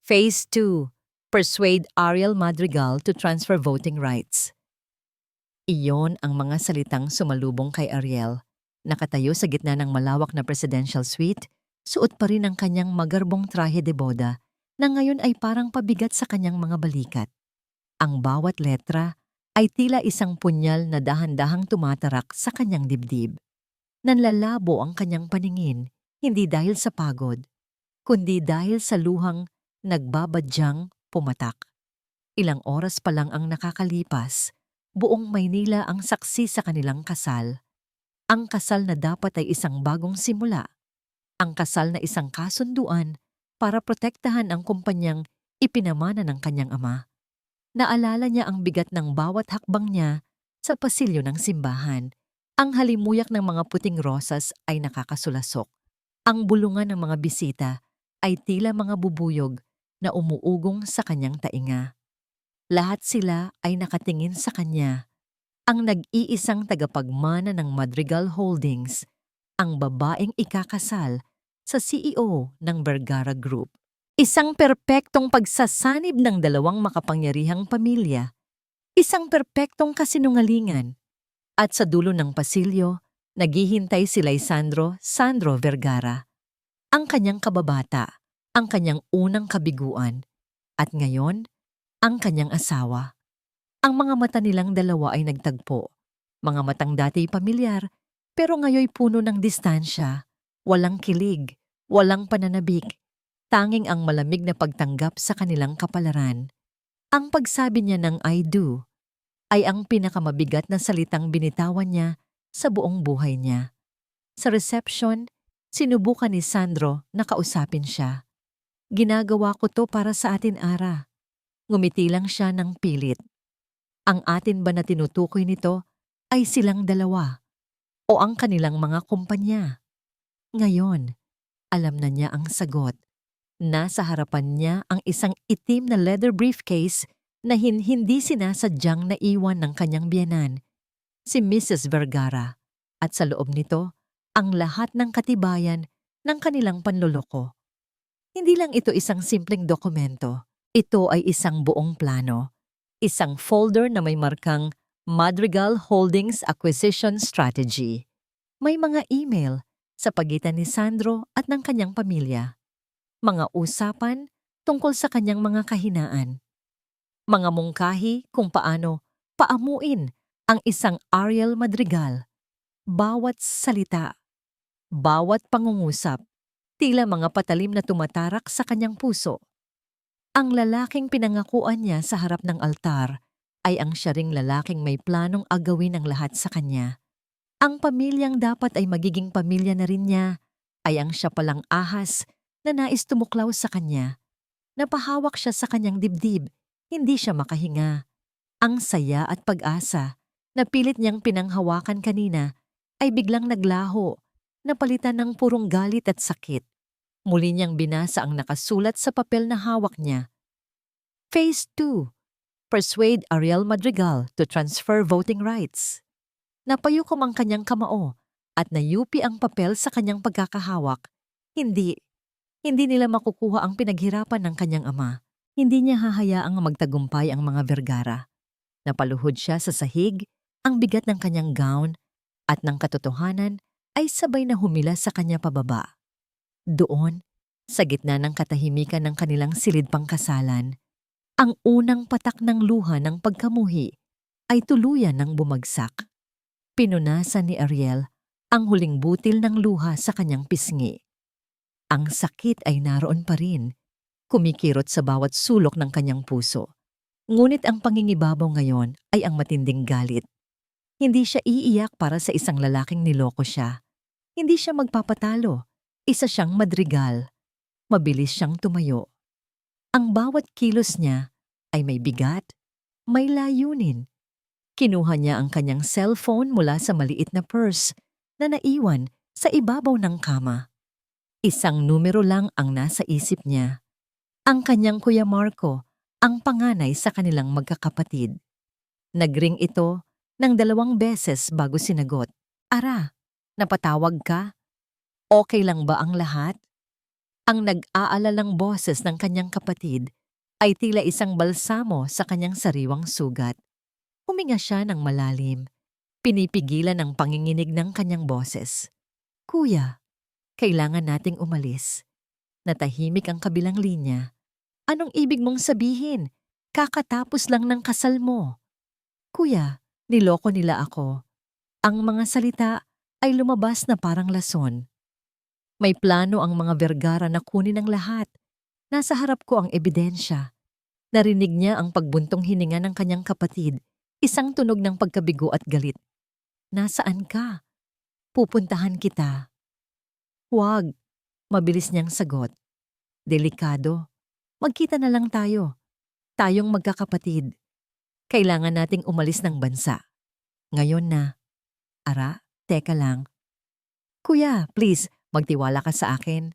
Phase 2. Persuade Ariel Madrigal to transfer voting rights. Iyon ang mga salitang sumalubong kay Ariel. Nakatayo sa gitna ng malawak na presidential suite, suot pa rin ang kanyang magarbong trahe de boda na ngayon ay parang pabigat sa kanyang mga balikat. Ang bawat letra ay tila isang punyal na dahan-dahang tumatarak sa kanyang dibdib. Nanlalabo ang kanyang paningin, hindi dahil sa pagod, kundi dahil sa luhang nagbabadyang pumatak. Ilang oras pa lang ang nakakalipas, buong Maynila ang saksi sa kanilang kasal. Ang kasal na dapat ay isang bagong simula. Ang kasal na isang kasunduan para protektahan ang kumpanyang ipinamana ng kanyang ama. Naalala niya ang bigat ng bawat hakbang niya sa pasilyo ng simbahan. Ang halimuyak ng mga puting rosas ay nakakasulasok. Ang bulungan ng mga bisita ay tila mga bubuyog na umuugong sa kanyang tainga. Lahat sila ay nakatingin sa kanya. Ang nag-iisang tagapagmana ng Madrigal Holdings, ang babaeng ikakasal sa CEO ng Vergara Group. Isang perpektong pagsasanib ng dalawang makapangyarihang pamilya. Isang perpektong kasinungalingan. At sa dulo ng pasilyo, naghihintay si Sandro Vergara. Ang kanyang kababata, ang kanyang unang kabiguan, at ngayon, ang kanyang asawa. Ang mga mata nilang dalawa ay nagtagpo. Mga matang dati pamilyar, pero ngayoy puno ng distansya. Walang kilig, walang pananabik. Tanging ang malamig na pagtanggap sa kanilang kapalaran. Ang pagsabi niya ng I do ay ang pinakamabigat na salitang binitawan niya sa buong buhay niya. Sa reception, sinubukan ni Sandro na kausapin siya. Ginagawa ko to para sa atin, Ara. Ngumiti lang siya ng pilit. Ang atin ba na tinutukoy nito ay silang dalawa o ang kanilang mga kumpanya? Ngayon, alam na niya ang sagot. Nasa harapan niya ang isang itim na leather briefcase na hindi sinasadyang naiwan ng kanyang biyenan, si Mrs. Vergara. At sa loob nito, ang lahat ng katibayan ng kanilang panloloko. Hindi lang ito isang simpleng dokumento. Ito ay isang buong plano. Isang folder na may markang Madrigal Holdings Acquisition Strategy. May mga email sa pagitan ni Sandro at ng kanyang pamilya. Mga usapan tungkol sa kanyang mga kahinaan. Mga mungkahi kung paano paamuin ang isang Ariel Madrigal. Bawat salita, bawat pangungusap, tila mga patalim na tumatarak sa kanyang puso. Ang lalaking pinangakuan niya sa harap ng altar ay ang siya ring lalaking may planong agawin ang lahat sa kanya. Ang pamilyang dapat ay magiging pamilya na rin niya ay ang siya palang ahas na nais tumuklaw sa kanya. Napahawak siya sa kanyang dibdib, hindi siya makahinga. Ang saya at pag-asa na pilit niyang pinanghawakan kanina ay biglang naglaho, napalitan ng purong galit at sakit. Muli niyang binasa ang nakasulat sa papel na hawak niya. Phase 2. Persuade Ariel Madrigal to transfer voting rights. Napayukom ang kanyang kamao at nayupi ang papel sa kanyang pagkakahawak. Hindi nila makukuha ang pinaghirapan ng kanyang ama. Hindi niya hahayaang magtagumpay ang mga Vergara. Napaluhod siya sa sahig, ang bigat ng kanyang gown at ng katotohanan ay sabay na humila sa kanya pababa. Doon, sa gitna ng katahimikan ng kanilang silid pangkasalan, ang unang patak ng luha ng pagkamuhi ay tuluyan ng bumagsak. Pinunasan ni Ariel ang huling butil ng luha sa kanyang pisngi. Ang sakit ay naroon pa rin, kumikirot sa bawat sulok ng kanyang puso. Ngunit ang pangingibabaw ngayon ay ang matinding galit. Hindi siya iiyak para sa isang lalaking niloko siya. Hindi siya magpapatalo. Isa siyang Madrigal. Mabilis siyang tumayo. Ang bawat kilos niya ay may bigat, may layunin. Kinuha niya ang kanyang cellphone mula sa maliit na purse na naiwan sa ibabaw ng kama. Isang numero lang ang nasa isip niya. Ang kanyang Kuya Marco, ang panganay sa kanilang magkakapatid. Nagring ito ng 2 beses bago sinagot. Ara, napatawag ka? Okay lang ba ang lahat? Ang nag-aalalang boses ng kanyang kapatid ay tila isang balsamo sa kanyang sariwang sugat. Huminga siya ng malalim, pinipigilan ang panginginig ng kanyang boses. Kuya, kailangan nating umalis. Natahimik ang kabilang linya. Anong ibig mong sabihin? Kakatapos lang ng kasal mo. Kuya, niloko nila ako. Ang mga salita ay lumabas na parang lason. May plano ang mga Vergara na kunin ang lahat. Nasa harap ko ang ebidensya. Narinig niya ang pagbuntong hininga ng kanyang kapatid, isang tunog ng pagkabigo at galit. Nasaan ka? Pupuntahan kita. Huwag, mabilis niyang sagot. Delikado. Magkita na lang tayo. Tayong magkakapatid. Kailangan nating umalis ng bansa. Ngayon na. Ara, teka lang. Kuya, please, magtiwala ka sa akin.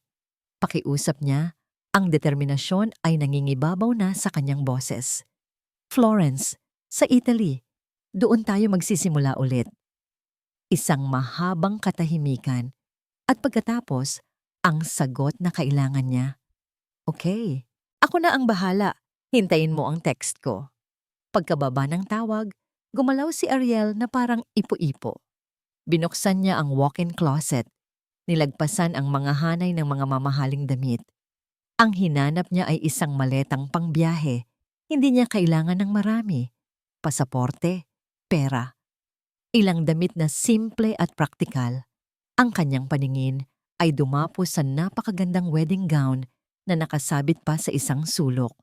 Pakiusap niya, ang determinasyon ay nangingibabaw na sa kanyang boses. Florence, sa Italy, doon tayo magsisimula ulit. Isang mahabang katahimikan at pagkatapos, ang sagot na kailangan niya. Okay, ako na ang bahala. Hintayin mo ang text ko. Pagkababa ng tawag, gumalaw si Ariel na parang ipo-ipo. Binuksan niya ang walk-in closet. Nilagpasan ang mga hanay ng mga mamahaling damit. Ang hinanap niya ay isang maletang pangbiyahe. Hindi niya kailangan ng marami. Pasaporte, pera. Ilang damit na simple at praktikal. Ang kanyang paningin ay dumapo sa napakagandang wedding gown na nakasabit pa sa isang sulok.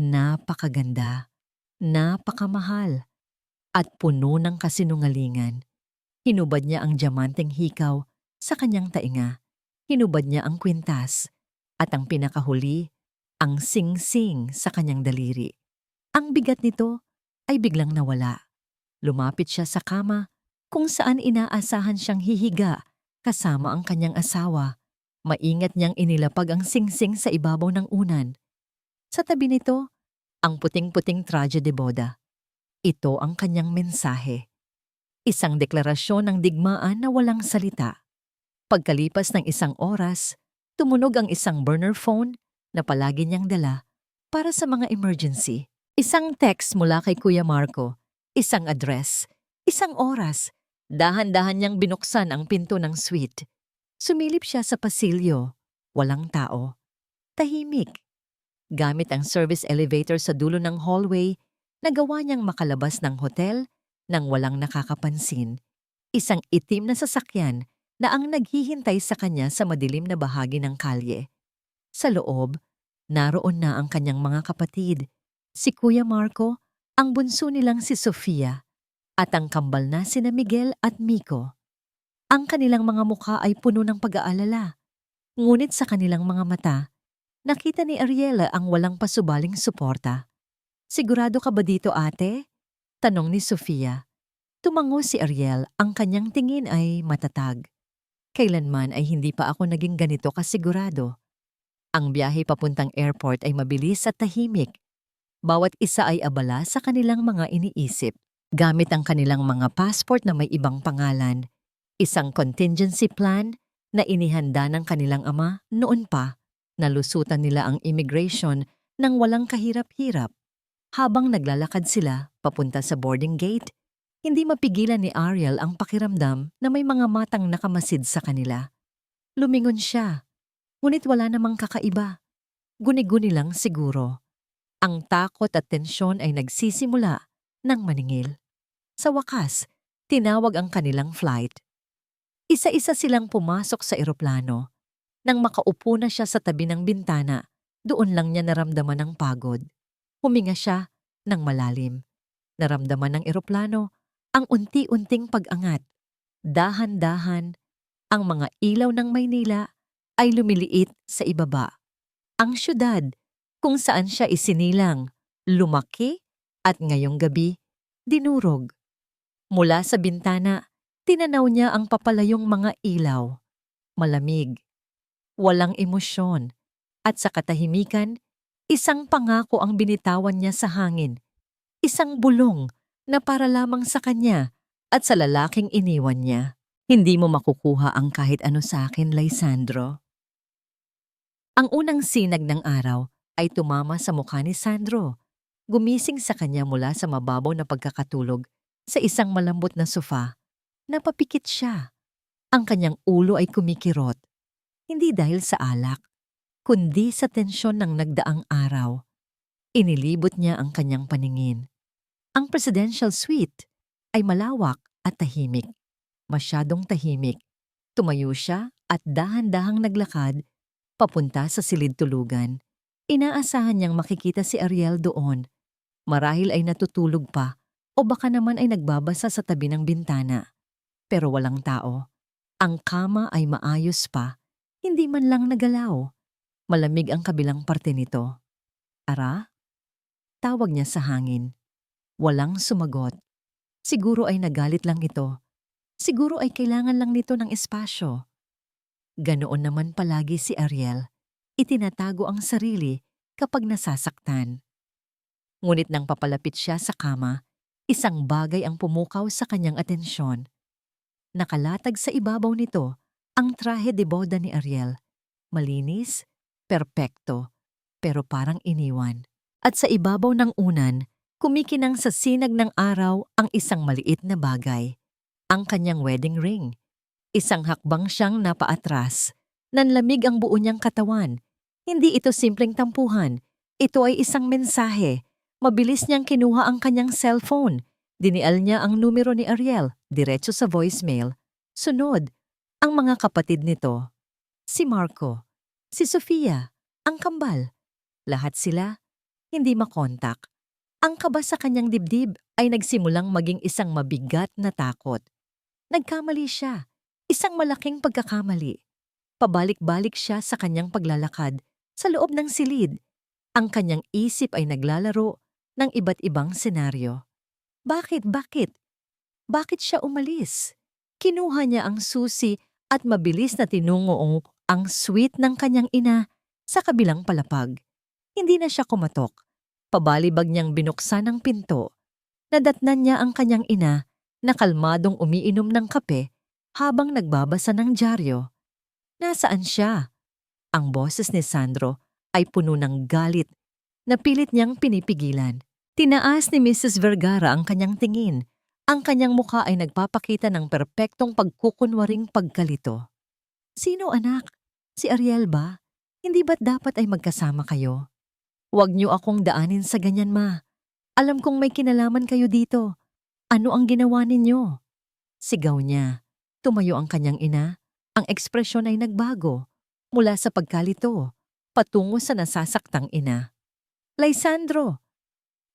Napakaganda, napakamahal, at puno ng kasinungalingan. Hinubad niya ang diamanteng hikaw sa kanyang tainga. Hinubad niya ang kwintas. At ang pinakahuli, ang sing-sing sa kanyang daliri. Ang bigat nito ay biglang nawala. Lumapit siya sa kama kung saan inaasahan siyang hihiga kasama ang kanyang asawa. Maingat niyang inilapag ang sing-sing sa ibabaw ng unan. Sa tabi nito, ang puting-puting traje de boda. Ito ang kanyang mensahe. Isang deklarasyon ng digmaan na walang salita. Pagkalipas ng isang oras, tumunog ang isang burner phone na palagi niyang dala para sa mga emergency. Isang text mula kay Kuya Marco, isang address, isang oras. Dahan-dahan niyang binuksan ang pinto ng suite. Sumilip siya sa pasilyo. Walang tao. Tahimik. Gamit ang service elevator sa dulo ng hallway, nagawa niyang makalabas ng hotel nang walang nakakapansin. Isang itim na sasakyan na ang naghihintay sa kanya sa madilim na bahagi ng kalye. Sa loob, naroon na ang kanyang mga kapatid, si Kuya Marco, ang bunso nilang si Sofia, at ang kambal na sina Miguel at Miko. Ang kanilang mga mukha ay puno ng pag-aalala. Ngunit sa kanilang mga mata, nakita ni Ariela ang walang pasubaling suporta. Sigurado ka ba dito, ate? Tanong ni Sofia. Tumango si Ariel, ang kanyang tingin ay matatag. Kailanman ay hindi pa ako naging ganito kasigurado. Ang biyahe papuntang airport ay mabilis at tahimik. Bawat isa ay abala sa kanilang mga iniisip. Gamit ang kanilang mga passport na may ibang pangalan, isang contingency plan na inihanda ng kanilang ama noon pa, nalusutan nila ang immigration nang walang kahirap-hirap. Habang naglalakad sila papunta sa boarding gate, hindi mapigilan ni Ariel ang pakiramdam na may mga matang nakamasid sa kanila. Lumingon siya, ngunit wala namang kakaiba. Guni-guni lang siguro. Ang takot at tensyon ay nagsisimula ng maningil. Sa wakas, tinawag ang kanilang flight. Isa-isa silang pumasok sa eroplano. Nang makaupo na siya sa tabi ng bintana, doon lang niya naramdaman ang pagod. Huminga siya ng malalim. Naramdaman ng eroplano ang unti-unting pag-angat. Dahan-dahan, ang mga ilaw ng Maynila ay lumiliit sa ibaba. Ang syudad kung saan siya isinilang, lumaki at ngayong gabi, dinurog. Mula sa bintana, tinanaw niya ang papalayong mga ilaw. Malamig, walang emosyon, at sa katahimikan, isang pangako ang binitawan niya sa hangin. Isang bulong na para lamang sa kanya at sa lalaking iniwan niya. Hindi mo makukuha ang kahit ano sa akin, Lysandro. Ang unang sinag ng araw ay tumama sa mukha ni Sandro. Gumising sa kanya mula sa mababaw na pagkakatulog sa isang malambot na sofa. Napapikit siya. Ang kanyang ulo ay kumikirot. Hindi dahil sa alak, kundi sa tensyon ng nagdaang araw. Inilibot niya ang kanyang paningin. Ang presidential suite ay malawak at tahimik. Masyadong tahimik. Tumayo siya at dahan-dahang naglakad papunta sa silid tulugan. Inaasahan niyang makikita si Ariel doon. Marahil ay natutulog pa o baka naman ay nagbabasa sa tabi ng bintana. Pero walang tao. Ang kama ay maayos pa. Hindi man lang nagalaw. Malamig ang kabilang parte nito. Ara? Tawag niya sa hangin. Walang sumagot. Siguro ay nagalit lang ito. Siguro ay kailangan lang nito ng espasyo. Ganoon naman palagi si Ariel. Itinatago ang sarili kapag nasasaktan. Ngunit nang papalapit siya sa kama, isang bagay ang pumukaw sa kanyang atensyon. Nakalatag sa ibabaw nito ang trahe de boda ni Ariel. Malinis, perpekto, pero parang iniwan. At sa ibabaw ng unan, kumikinang sa sinag ng araw ang isang maliit na bagay. Ang kanyang wedding ring. Isang hakbang siyang napaatras. Nanlamig ang buo niyang katawan. Hindi ito simpleng tampuhan. Ito ay isang mensahe. Mabilis niyang kinuha ang kanyang cellphone. Dinial niya ang numero ni Ariel, diretso sa voicemail. Sunod, ang mga kapatid nito. Si Marco, si Sofia, ang kambal. Lahat sila, hindi makontak. Ang kaba sa kanyang dibdib ay nagsimulang maging isang mabigat na takot. Nagkamali siya. Isang malaking pagkakamali. Pabalik-balik siya sa kanyang paglalakad sa loob ng silid. Ang kanyang isip ay naglalaro ng iba't ibang senaryo. Bakit? Bakit siya umalis? Kinuha niya ang susi at mabilis na tinungo ang suite ng kanyang ina sa kabilang palapag. Hindi na siya kumatok. Pabalibag niyang binuksan ang pinto. Nadatnan niya ang kanyang ina na kalmadong umiinom ng kape habang nagbabasa ng dyaryo. Nasaan siya? Ang boses ni Sandro ay puno ng galit na pilit niyang pinipigilan. Tinaas ni Mrs. Vergara ang kanyang tingin. Ang kanyang mukha ay nagpapakita ng perpektong pagkukunwaring pagkalito. Sino anak? Si Ariel ba? Hindi ba't dapat ay magkasama kayo? Huwag niyo akong daanin sa ganyan, ma. Alam kong may kinalaman kayo dito. Ano ang ginawa ninyo? Sigaw niya. Tumayo ang kanyang ina. Ang ekspresyon ay nagbago. Mula sa pagkalito, patungo sa nasasaktang ina. Lysandro,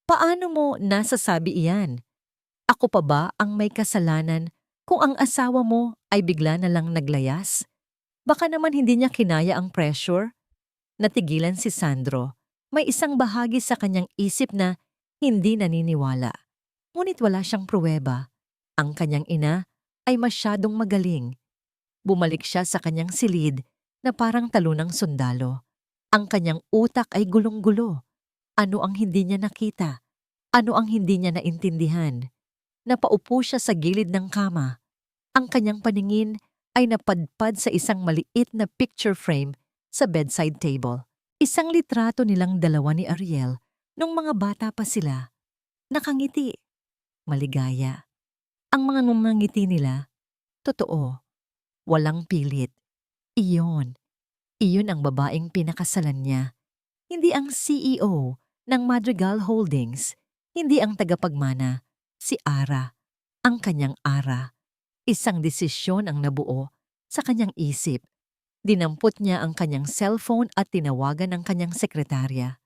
paano mo nasasabi iyan? Ako pa ba ang may kasalanan kung ang asawa mo ay bigla na lang naglayas? Baka naman hindi niya kinaya ang pressure? Natigilan si Sandro. May isang bahagi sa kanyang isip na hindi naniniwala. Ngunit wala siyang pruweba. Ang kanyang ina ay masyadong magaling. Bumalik siya sa kanyang silid na parang talunang sundalo. Ang kanyang utak ay gulong-gulo. Ano ang hindi niya nakita? Ano ang hindi niya naintindihan? Napaupo siya sa gilid ng kama. Ang kanyang paningin ay napadpad sa isang maliit na picture frame sa bedside table. Isang litrato nilang dalawa ni Ariel nung mga bata pa sila. Nakangiti. Maligaya. Ang mga ngumangiti nila, totoo. Walang pilit. Iyon. Iyon ang babaeng pinakasalan niya. Hindi ang CEO ng Madrigal Holdings. Hindi ang tagapagmana. Si Ara. Ang kanyang Ara. Isang desisyon ang nabuo sa kanyang isip. Dinampot niya ang kanyang cellphone at tinawagan ang kanyang sekretarya.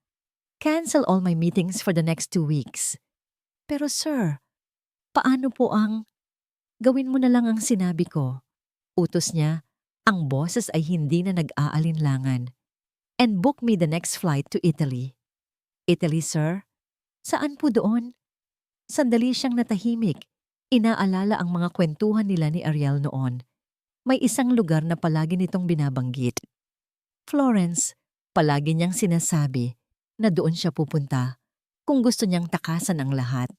Cancel all my meetings for the next 2 weeks. Pero sir, paano po ang... Gawin mo na lang ang sinabi ko. Utos niya, ang boses ay hindi na nag-aalinlangan. And book me the next flight to Italy. Italy, sir? Saan po doon? Sandali siyang natahimik. Inaalala ang mga kwentuhan nila ni Ariel noon. May isang lugar na palagi nitong binabanggit. Florence, palagi niyang sinasabi na doon siya pupunta kung gusto niyang takasan ang lahat.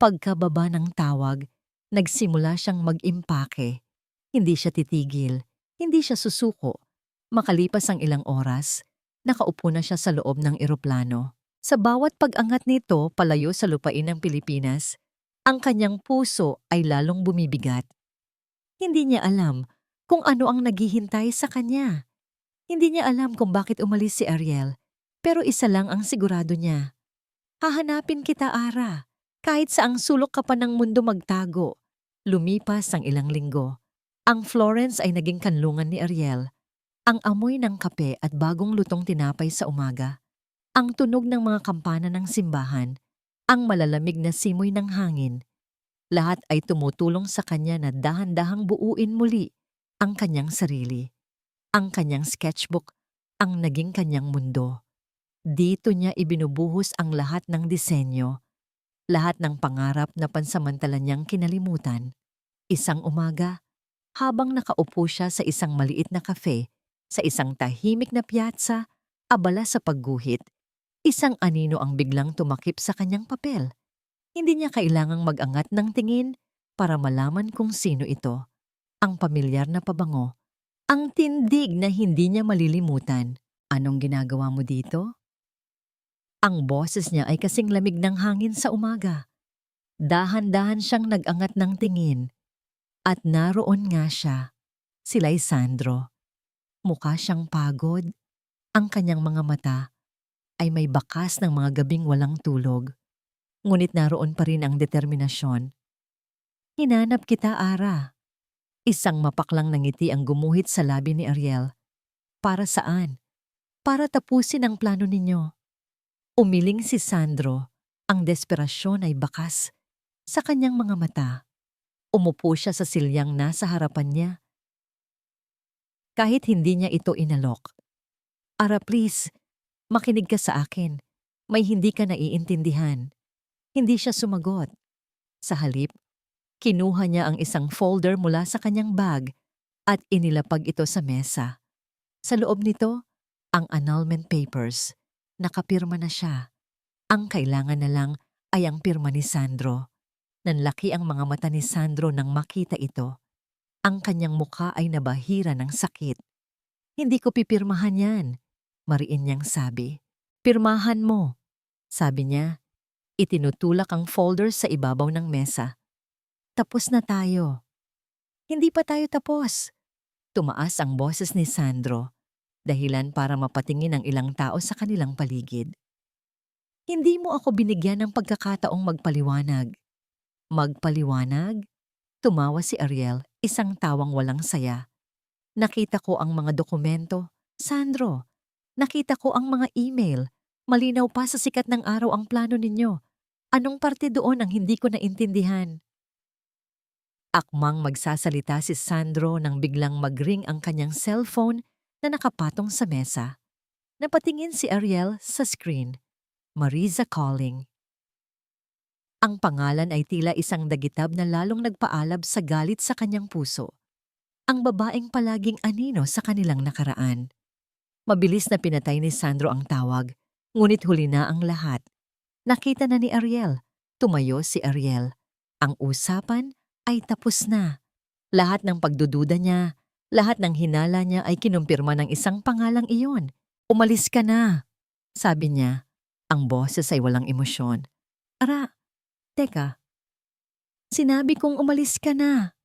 Pagkababa ng tawag, nagsimula siyang mag-impake. Hindi siya titigil, hindi siya susuko. Makalipas ang ilang oras, nakaupo na siya sa loob ng eroplano. Sa bawat pag-angat nito palayo sa lupain ng Pilipinas, ang kanyang puso ay lalong bumibigat. Hindi niya alam kung ano ang naghihintay sa kanya. Hindi niya alam kung bakit umalis si Ariel, pero isa lang ang sigurado niya. Hahanapin kita, Ara. Kahit saang sulok ka pa ng mundo magtago. Lumipas ang ilang linggo. Ang Florence ay naging kanlungan ni Ariel. Ang amoy ng kape at bagong lutong tinapay sa umaga. Ang tunog ng mga kampana ng simbahan. Ang malalamig na simoy ng hangin. Lahat ay tumutulong sa kanya na dahan-dahang buuin muli ang kanyang sarili. Ang kanyang sketchbook ang naging kanyang mundo. Dito niya ibinubuhos ang lahat ng disenyo, lahat ng pangarap na pansamantala niyang kinalimutan. Isang umaga, habang nakaupo siya sa isang maliit na kafe, sa isang tahimik na piazza, abala sa pagguhit, isang anino ang biglang tumakip sa kanyang papel. Hindi niya kailangang mag-angat ng tingin para malaman kung sino ito. Ang pamilyar na pabango, ang tindig na hindi niya malilimutan. Anong ginagawa mo dito? Ang boses niya ay kasing lamig ng hangin sa umaga. Dahan-dahan siyang nag-angat ng tingin. At naroon nga siya, si Lysandro. Mukha siyang pagod. Ang kanyang mga mata ay may bakas ng mga gabing walang tulog. Ngunit naroon pa rin ang determinasyon. Hinanap kita, Ara. Isang mapaklang na ngiti ang gumuhit sa labi ni Ariel. Para saan? Para tapusin ang plano ninyo. Umiling si Sandro. Ang desperasyon ay bakas sa kanyang mga mata. Umupo siya sa silyang nasa harapan niya. Kahit hindi niya ito inalok. Ara, please, makinig ka sa akin. May hindi ka naiintindihan. Hindi siya sumagot. Sa halip, kinuha niya ang isang folder mula sa kanyang bag at inilapag ito sa mesa. Sa loob nito, ang annulment papers. Nakapirma na siya. Ang kailangan na lang ay ang pirma ni Sandro. Nanlaki ang mga mata ni Sandro nang makita ito. Ang kanyang mukha ay nabahira ng sakit. Hindi ko pipirmahan yan, mariin niyang sabi. Pirmahan mo, sabi niya. Itinutulak ang folder sa ibabaw ng mesa. Tapos na tayo. Hindi pa tayo tapos. Tumaas ang boses ni Sandro, dahilan para mapatingin ang ilang tao sa kanilang paligid. Hindi mo ako binigyan ng pagkakataong magpaliwanag. Magpaliwanag? Tumawa si Ariel, isang tawang walang saya. Nakita ko ang mga dokumento. Sandro, nakita ko ang mga email. Malinaw pa sa sikat ng araw ang plano ninyo. Anong parte doon ang hindi ko naintindihan? Akmang magsasalita si Sandro nang biglang mag-ring ang kanyang cellphone na nakapatong sa mesa. Napatingin si Ariel sa screen. Mariza calling. Ang pangalan ay tila isang dagitab na lalong nagpaalab sa galit sa kanyang puso. Ang babaeng palaging anino sa kanilang nakaraan. Mabilis na pinatay ni Sandro ang tawag, ngunit huli na ang lahat. Nakita na ni Ariel. Tumayo si Ariel. Ang usapan ay tapos na. Lahat ng pagdududa niya, lahat ng hinala niya ay kinumpirma ng isang pangalang iyon. Umalis ka na, sabi niya. Ang boses ay walang emosyon. Ara, teka. Sinabi kong umalis ka na.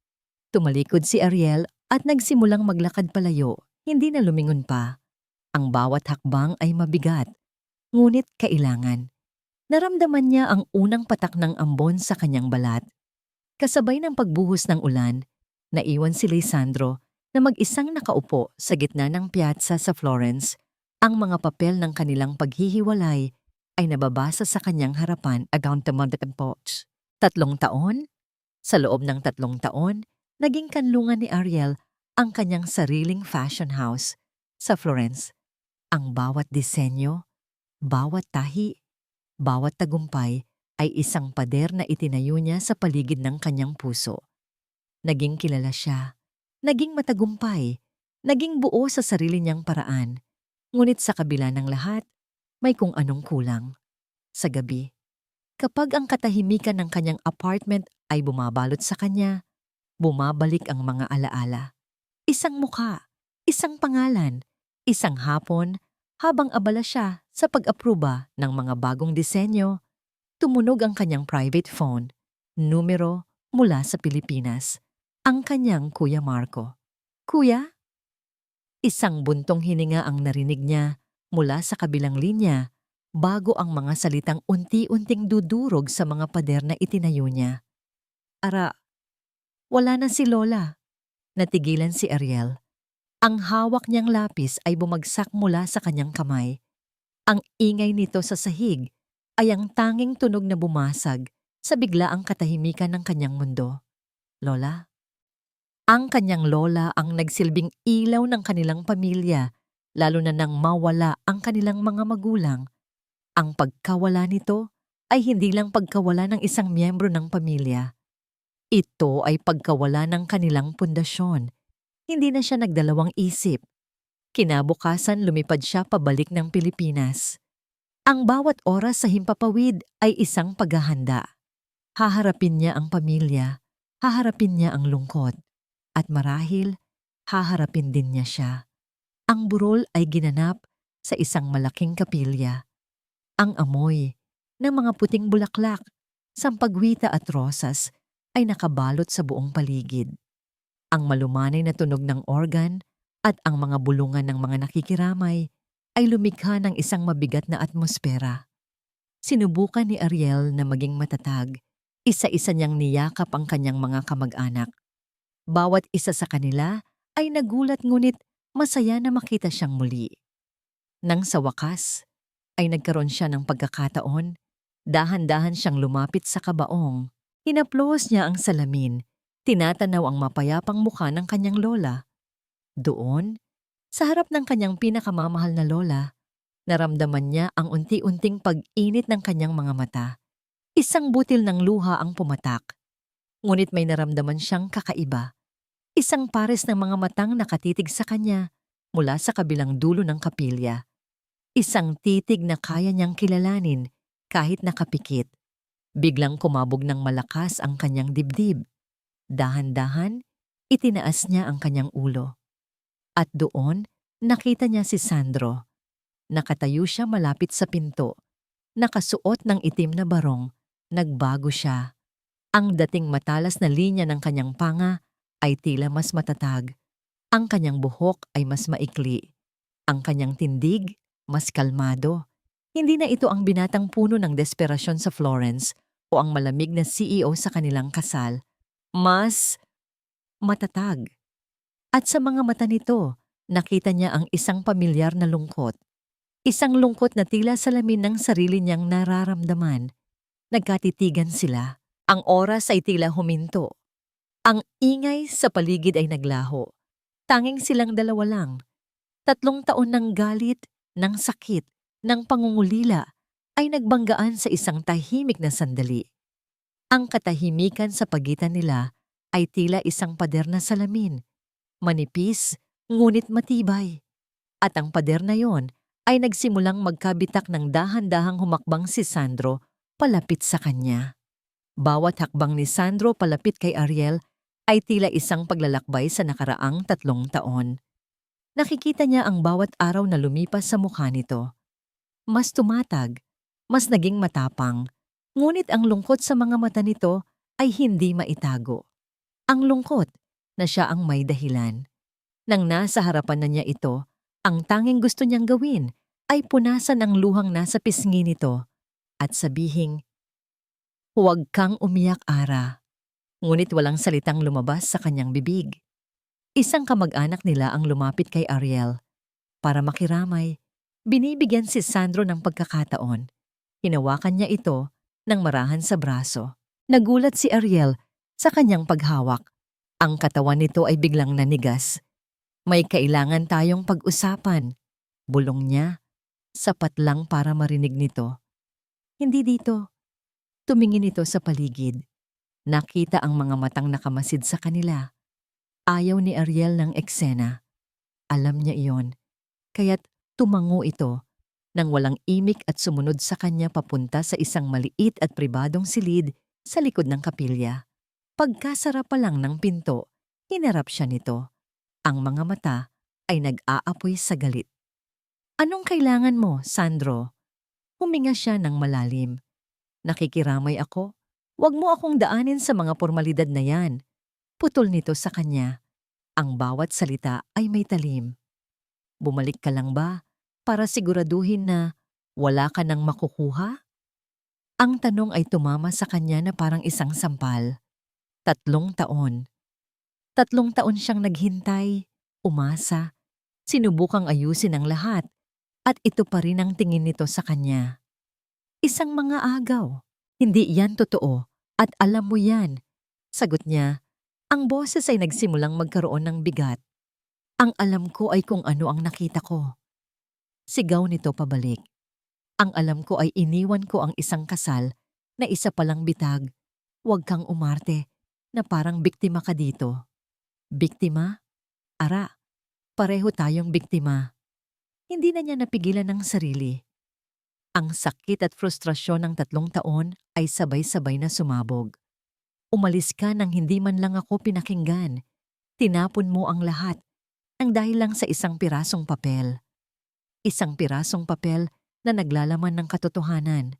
Tumalikod si Ariel at nagsimulang maglakad palayo. Hindi na lumingon pa. Ang bawat hakbang ay mabigat, ngunit kailangan. Naramdaman niya ang unang patak ng ambon sa kanyang balat. Kasabay ng pagbuhos ng ulan, naiwan si Lysandro na mag-isang nakaupo sa gitna ng piazza sa Florence. Ang mga papel ng kanilang paghihiwalay ay nababasa sa kanyang harapan around the mountain porch. 3 taon? Sa loob ng 3 taon, naging kanlungan ni Ariel ang kanyang sariling fashion house sa Florence. Ang bawat disenyo, bawat tahi, bawat tagumpay ay isang pader na itinayo niya sa paligid ng kanyang puso. Naging kilala siya, naging matagumpay, naging buo sa sarili niyang paraan. Ngunit sa kabila ng lahat, may kung anong kulang. Sa gabi, kapag ang katahimikan ng kanyang apartment ay bumabalot sa kanya, bumabalik ang mga alaala. Isang mukha, isang pangalan, Isang hapon, habang abala siya sa pag-apruba ng mga bagong disenyo, tumunog ang kanyang private phone, numero mula sa Pilipinas, ang kanyang Kuya Marco. Kuya? Isang buntong hininga ang narinig niya mula sa kabilang linya bago ang mga salitang unti-unting dudurog sa mga pader na itinayo niya. Ara, wala na si Lola. Natigilan si Ariel. Ang hawak niyang lapis ay bumagsak mula sa kanyang kamay. Ang ingay nito sa sahig ay ang tanging tunog na bumasag sa biglaang katahimikan ng kanyang mundo. Lola? Ang kanyang lola ang nagsilbing ilaw ng kanilang pamilya, lalo na nang mawala ang kanilang mga magulang. Ang pagkawala nito ay hindi lang pagkawala ng isang miyembro ng pamilya. Ito ay pagkawala ng kanilang pundasyon. Hindi na siya nagdalawang isip. Kinabukasan lumipad siya pabalik ng Pilipinas. Ang bawat oras sa himpapawid ay isang paghahanda. Haharapin niya ang pamilya, haharapin niya ang lungkot, at marahil haharapin din niya siya. Ang burol ay ginanap sa isang malaking kapilya. Ang amoy ng mga puting bulaklak, sampagwita at rosas ay nakabalot sa buong paligid. Ang malumanay na tunog ng organ at ang mga bulungan ng mga nakikiramay ay lumikha ng isang mabigat na atmosfera. Sinubukan ni Ariel na maging matatag. Isa-isa niyang niyakap ang kanyang mga kamag-anak. Bawat isa sa kanila ay nagulat ngunit masaya na makita siyang muli. Nang sa wakas, ay nagkaroon siya ng pagkakataon, dahan-dahan siyang lumapit sa kabaong. Hinaplos niya ang salamin, tinatanaw ang mapayapang mukha ng kanyang lola. Doon, sa harap ng kanyang pinakamamahal na lola, naramdaman niya ang unti-unting pag-init ng kanyang mga mata. Isang butil ng luha ang pumatak. Ngunit may naramdaman siyang kakaiba. Isang pares ng mga matang nakatitig sa kanya mula sa kabilang dulo ng kapilya. Isang titig na kaya niyang kilalanin kahit nakapikit. Biglang kumabog ng malakas ang kanyang dibdib. Dahan-dahan, itinaas niya ang kanyang ulo. At doon, nakita niya si Sandro. Nakatayo siya malapit sa pinto. Nakasuot ng itim na barong. Nagbago siya. Ang dating matalas na linya ng kanyang panga ay tila mas matatag. Ang kanyang buhok ay mas maikli. Ang kanyang tindig, mas kalmado. Hindi na ito ang binatang puno ng desperasyon sa Florence o ang malamig na CEO sa kanilang kasal. Mas matatag. At sa mga mata nito, nakita niya ang isang pamilyar na lungkot. Isang lungkot na tila salamin ng sarili niyang nararamdaman. Nagkatitigan sila. Ang oras ay tila huminto. Ang ingay sa paligid ay naglaho. Tanging silang dalawa lang. 3 taon ng galit, ng sakit, ng pangungulila ay nagbanggaan sa isang tahimik na sandali. Ang katahimikan sa pagitan nila ay tila isang pader na salamin. Manipis, ngunit matibay. At ang pader na yon ay nagsimulang magkabitak ng dahan-dahang humakbang si Sandro palapit sa kanya. Bawat hakbang ni Sandro palapit kay Ariel ay tila isang paglalakbay sa nakaraang 3 taon. Nakikita niya ang bawat araw na lumipas sa mukha nito. Mas tumatag, mas naging matapang, ngunit ang lungkot sa mga mata nito ay hindi maitago. Ang lungkot na siya ang may dahilan. Nang nasa harapan na niya ito, ang tanging gusto niyang gawin ay punasan ang luhang nasa pisngi nito at sabihing, "Huwag kang umiyak, Ara." Ngunit walang salitang lumabas sa kanyang bibig. Isang kamag-anak nila ang lumapit kay Ariel. Para makiramay, binibigyan si Sandro ng pagkakataon. Hinawakan niya ito ng marahan sa braso. Nagulat si Ariel sa kanyang paghawak. Ang katawan nito ay biglang nanigas. "May kailangan tayong pag-usapan." Bulong niya, sapat lang para marinig nito. "Hindi dito." Tumingin ito sa paligid. Nakita ang mga matang nakamasid sa kanila. Ayaw ni Ariel ng eksena. Alam niya iyon. Kaya't tumango ito nang walang imik at sumunod sa kanya papunta sa isang maliit at pribadong silid sa likod ng kapilya. Pagkasara pa lang ng pinto, hinarap siya nito. Ang mga mata ay nag-aapoy sa galit. Anong kailangan mo, Sandro? Huminga siya ng malalim. Nakikiramay ako. Huwag mo akong daanin sa mga formalidad na yan. Putol nito sa kanya. Ang bawat salita ay may talim. Bumalik ka lang ba para siguraduhin na wala ka nang makukuha? Ang tanong ay tumama sa kanya na parang isang sampal. 3 taon. 3 taon siyang naghintay, umasa, sinubukang ayusin ang lahat, at ito pa rin ang tingin nito sa kanya. Isang mga agaw. Hindi yan totoo, at alam mo yan. Sagot niya, ang boses ay nagsimulang magkaroon ng bigat. Ang alam ko ay kung ano ang nakita ko. Sigaw nito pabalik. Ang alam ko ay iniwan ko ang isang kasal na isa palang bitag. Huwag kang umarte na parang biktima ka dito. Biktima? Ara, pareho tayong biktima. Hindi na niya napigilan ng sarili. Ang sakit at frustrasyon ng 3 taon ay sabay-sabay na sumabog. Umalis ka nang hindi man lang ako pinakinggan. Tinapon mo ang lahat ang dahil lang sa isang pirasong papel. Isang pirasong papel na naglalaman ng katotohanan.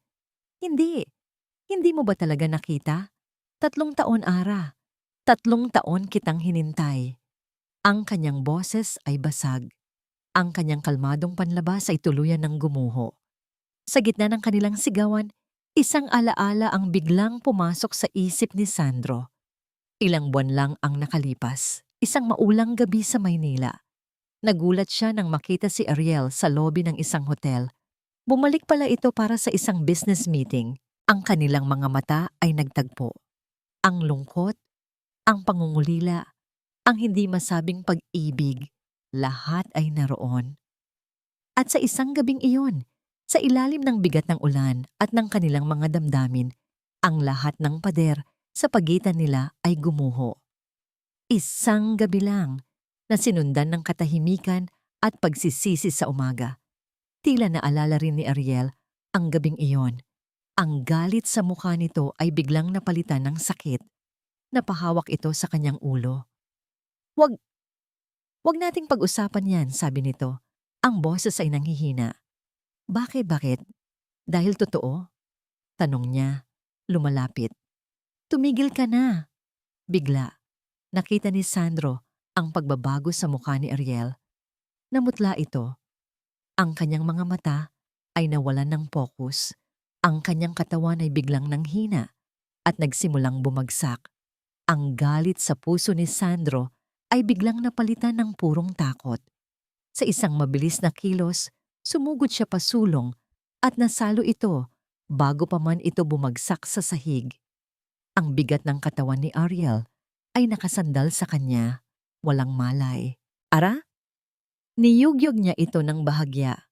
Hindi mo ba talaga nakita? 3 taon, Ara. 3 taon kitang hinintay. Ang kanyang boses ay basag. Ang kanyang kalmadong panlabas ay tuluyan ng gumuho. Sa gitna ng kanilang sigawan, isang alaala ang biglang pumasok sa isip ni Sandro. Ilang buwan lang ang nakalipas. Isang maulang gabi sa Maynila. Nagulat siya nang makita si Ariel sa lobby ng isang hotel. Bumalik pala ito para sa isang business meeting. Ang kanilang mga mata ay nagtagpo. Ang lungkot, ang pangungulila, ang hindi masabing pag-ibig, lahat ay naroon. At sa isang gabing iyon, sa ilalim ng bigat ng ulan at ng kanilang mga damdamin, ang lahat ng pader sa pagitan nila ay gumuho. Isang gabi lang na sinundan ng katahimikan at pagsisisi sa umaga. Tila naalala rin ni Ariel ang gabing iyon. Ang galit sa mukha nito ay biglang napalitan ng sakit. Napahawak ito sa kanyang ulo. Wag nating pag-usapan yan, sabi nito. Ang boses ay nanghihina. Bakit? Dahil totoo? Tanong niya, lumalapit. Tumigil ka na. Bigla, nakita ni Sandro ang pagbabago sa mukha ni Ariel. Namutla ito. Ang kanyang mga mata ay nawalan ng focus. Ang kanyang katawan ay biglang nanghina at nagsimulang bumagsak. Ang galit sa puso ni Sandro ay biglang napalitan ng purong takot. Sa isang mabilis na kilos, sumugod siya pasulong at nasalo ito bago pa man ito bumagsak sa sahig. Ang bigat ng katawan ni Ariel ay nakasandal sa kanya, walang malay. Ara? Niyugyog niya ito ng bahagya.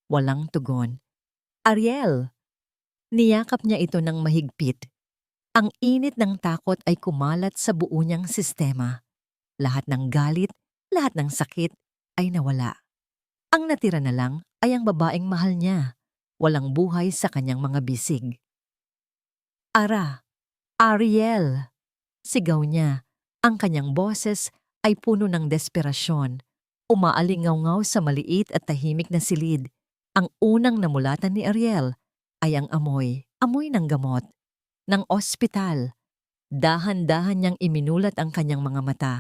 Walang tugon. Ariel! Niyakap niya ito ng mahigpit. Ang init ng takot ay kumalat sa buo niyang sistema. Lahat ng galit, lahat ng sakit ay nawala. Ang natira na lang ay ang babaeng mahal niya. Walang buhay sa kanyang mga bisig. Ara! Ariel! Sigaw niya. Ang kanyang boses ay puno ng desperasyon. Umaalingaw-ngaw sa maliit at tahimik na silid. Ang unang namulatan ni Ariel ay ang amoy ng gamot, ng ospital. Dahan-dahan niyang iminulat ang kanyang mga mata.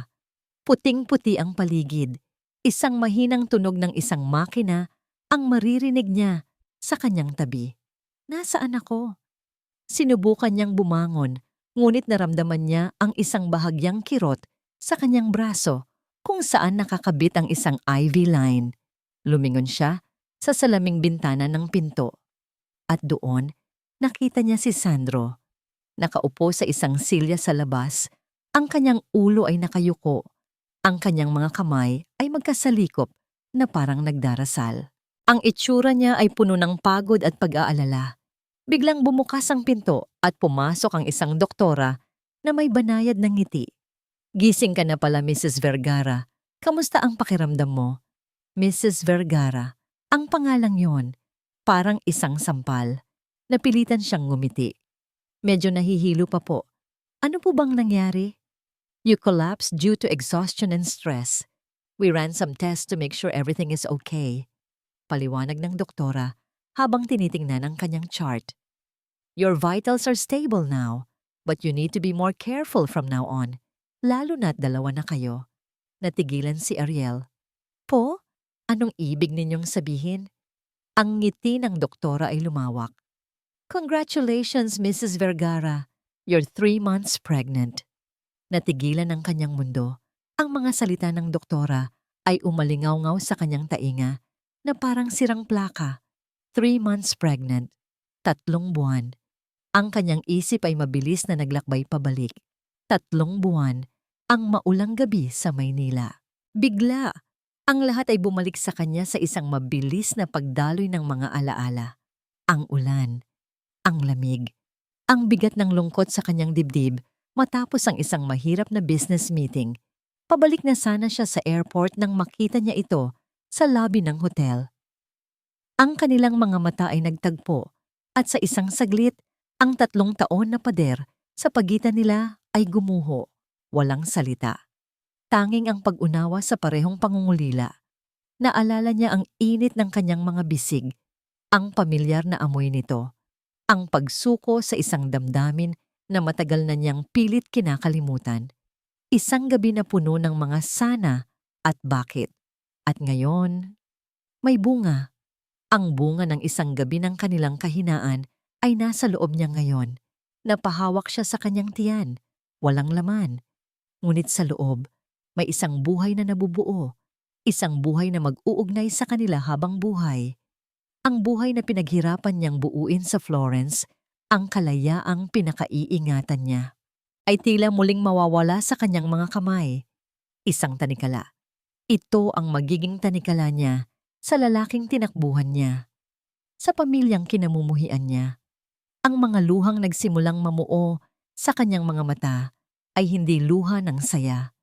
Puting-puti ang paligid. Isang mahinang tunog ng isang makina ang maririnig niya sa kanyang tabi. Nasaan ako? Sinubukan niyang bumangon, ngunit naramdaman niya ang isang bahagyang kirot sa kanyang braso kung saan nakakabit ang isang IV line. Lumingon siya sa salaming bintana ng pinto. At doon, nakita niya si Sandro. Nakaupo sa isang silya sa labas, ang kanyang ulo ay nakayuko. Ang kanyang mga kamay ay magkasalikop na parang nagdarasal. Ang itsura niya ay puno ng pagod at pag-aalala. Biglang bumukas ang pinto at pumasok ang isang doktora na may banayad ng ngiti. Gising ka na pala, Mrs. Vergara. Kamusta ang pakiramdam mo? Mrs. Vergara, ang pangalang yon, parang isang sampal. Napilitan siyang ngumiti. Medyo nahihilo pa po. Ano po bang nangyari? You collapsed due to exhaustion and stress. We ran some tests to make sure everything is okay. Paliwanag ng doktora habang tinitingnan ang kanyang chart. Your vitals are stable now, but you need to be more careful from now on, lalo na't dalawa na kayo. Natigilan si Ariel. Po? Anong ibig ninyong sabihin? Ang ngiti ng doktora ay lumawak. Congratulations, Mrs. Vergara. You're 3 months pregnant. Natigilan ang kanyang mundo. Ang mga salita ng doktora ay umalingaw-ngaw sa kanyang tainga na parang sirang plaka. 3 months pregnant. 3 buwan. Ang kanyang isip ay mabilis na naglakbay pabalik. 3 buwan. Ang maulang gabi sa Maynila. Bigla, ang lahat ay bumalik sa kanya sa isang mabilis na pagdaloy ng mga alaala. Ang ulan, ang lamig, ang bigat ng lungkot sa kanyang dibdib matapos ang isang mahirap na business meeting. Pabalik na sana siya sa airport nang makita niya ito sa lobby ng hotel. Ang kanilang mga mata ay nagtagpo at sa isang saglit, ang 3 taon na pader sa pagitan nila ay gumuho, walang salita. Tanging ang pag-unawa sa parehong pangungulila. Naalala niya ang init ng kanyang mga bisig, ang pamilyar na amoy nito, ang pagsuko sa isang damdamin na matagal na niyang pilit kinakalimutan. Isang gabi na puno ng mga sana at bakit. At ngayon, may bunga. Ang bunga ng isang gabi ng kanilang kahinaan ay nasa loob niya ngayon. Napahawak siya sa kanyang tiyan. Walang laman. Ngunit sa loob, may isang buhay na nabubuo. Isang buhay na mag-uugnay sa kanila habang buhay. Ang buhay na pinaghirapan niyang buuin sa Florence, ang kalayaang pinakaiingatan niya, ay tila muling mawawala sa kanyang mga kamay. Isang tanikala. Ito ang magiging tanikala niya sa lalaking tinakbuhan niya, sa pamilyang kinamumuhian niya. Ang mga luhang nagsimulang mamuo sa kanyang mga mata ay hindi luha ng saya.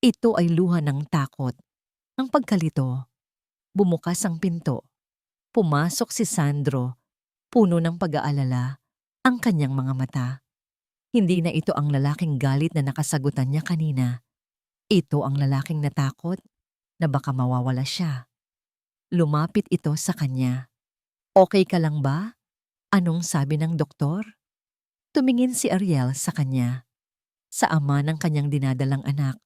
Ito ay luha ng takot, ng pagkalito. Bumukas ang pinto. Pumasok si Sandro, puno ng pag-aalala, ang kanyang mga mata. Hindi na ito ang lalaking galit na nakasagutan niya kanina. Ito ang lalaking natakot na baka mawawala siya. Lumapit ito sa kanya. Okay ka lang ba? Anong sabi ng doktor? Tumingin si Ariel sa kanya, sa ama ng kanyang dinadalang anak,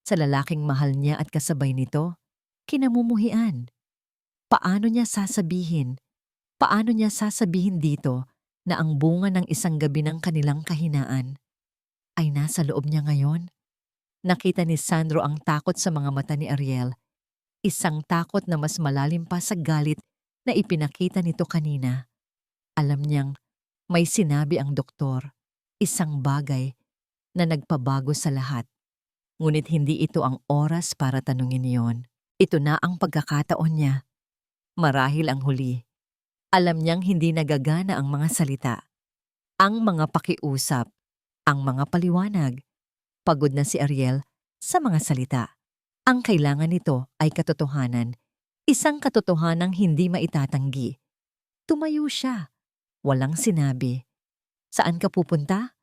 sa lalaking mahal niya at kasabay nito, kinamumuhian. Paano niya sasabihin dito na ang bunga ng isang gabi ng kanilang kahinaan ay nasa loob niya ngayon? Nakita ni Sandro ang takot sa mga mata ni Ariel, isang takot na mas malalim pa sa galit na ipinakita nito kanina. Alam niyang may sinabi ang doktor, isang bagay na nagpabago sa lahat. Ngunit hindi ito ang oras para tanungin iyon. Ito na ang pagkakataon niya. Marahil ang huli. Alam niyang hindi nagagana ang mga salita, ang mga pakiusap, ang mga paliwanag. Pagod na si Ariel sa mga salita. Ang kailangan nito ay katotohanan, isang katotohanang hindi maitatanggi. Tumayo siya. Walang sinabi. Saan ka pupunta?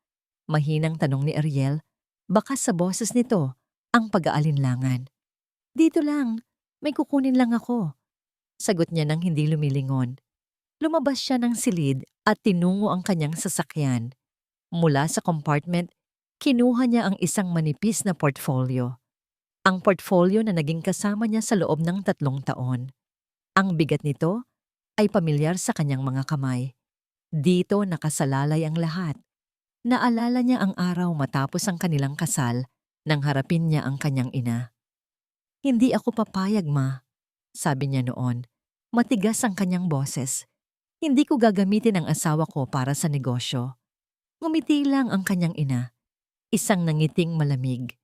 Mahinang tanong ni Ariel, baka sa boses nito ang pag-aalinlangan. Dito lang, may kukunin lang ako. Sagot niya nang hindi lumilingon. Lumabas siya ng silid at tinungo ang kanyang sasakyan. Mula sa compartment, kinuha niya ang isang manipis na portfolio. Ang portfolio na naging kasama niya sa loob ng 3 taon. Ang bigat nito ay pamilyar sa kanyang mga kamay. Dito nakasalalay ang lahat. Naalala niya ang araw matapos ang kanilang kasal nang harapin niya ang kanyang ina. Hindi ako papayag, ma, sabi niya noon. Matigas ang kanyang boses. Hindi ko gagamitin ang asawa ko para sa negosyo. Ngumiti lang ang kanyang ina. Isang nangiting malamig.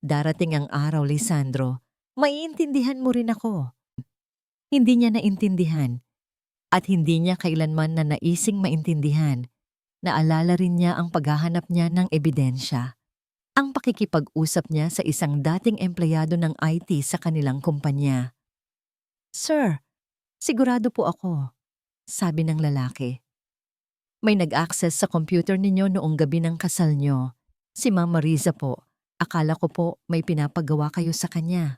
Darating ang araw, Lisandro. Maiintindihan mo rin ako. Hindi niya naintindihan. At hindi niya kailanman na naising maintindihan. Naalala rin niya ang paghahanap niya ng ebidensya. Ang pakikipag-usap niya sa isang dating empleyado ng IT sa kanilang kumpanya. Sir, sigurado po ako, sabi ng lalaki. May nag-access sa computer ninyo noong gabi ng kasal niyo. Si Ma'am Mariza po. Akala ko po may pinapagawa kayo sa kanya.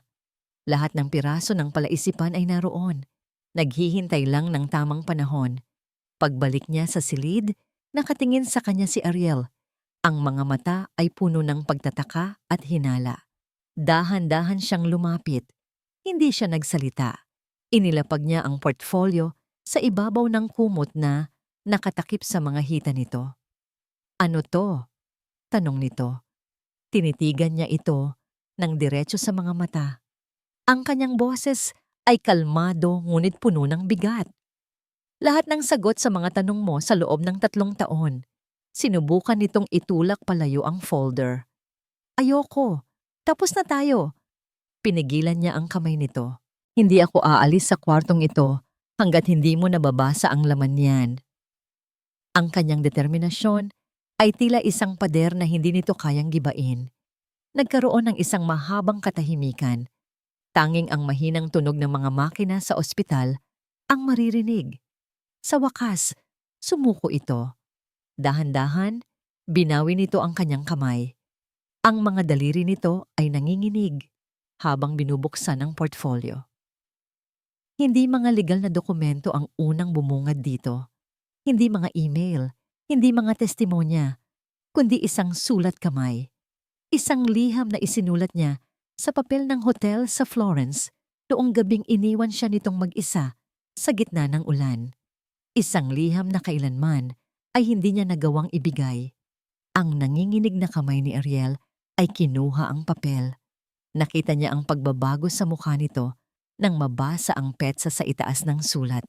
Lahat ng piraso ng palaisipan ay naroon. Naghihintay lang ng tamang panahon. Pagbalik niya sa silid, nakatingin sa kanya si Ariel. Ang mga mata ay puno ng pagtataka at hinala. Dahan-dahan siyang lumapit. Hindi siya nagsalita. Inilapag niya ang portfolio sa ibabaw ng kumot na nakatakip sa mga hita nito. "Ano to?" tanong nito. Tinitigan niya ito ng diretso sa mga mata. Ang kanyang boses ay kalmado ngunit puno ng bigat. "Lahat ng sagot sa mga tanong mo sa loob ng 3 taon." Sinubukan nitong itulak palayo ang folder. "Ayoko. Tapos na tayo." Pinigilan niya ang kamay nito. "Hindi ako aalis sa kwartong ito hanggat hindi mo nababasa ang laman niyan." Ang kanyang determinasyon ay tila isang pader na hindi nito kayang gibain. Nagkaroon ng isang mahabang katahimikan. Tanging ang mahinang tunog ng mga makina sa ospital ang maririnig. Sa wakas, sumuko ito. Dahan-dahan, binawi nito ang kanyang kamay. Ang mga daliri nito ay nanginginig habang binubuksan ang portfolio. Hindi mga legal na dokumento ang unang bumungad dito. Hindi mga email, hindi mga testimonya, kundi isang sulat kamay. Isang liham na isinulat niya sa papel ng hotel sa Florence noong gabing iniwan siya nitong mag-isa sa gitna ng ulan. Isang liham na kailanman ay hindi niya nagawang ibigay. Ang nanginginig na kamay ni Ariel ay kinuha ang papel. Nakita niya ang pagbabago sa mukha nito nang mabasa ang petsa sa itaas ng sulat.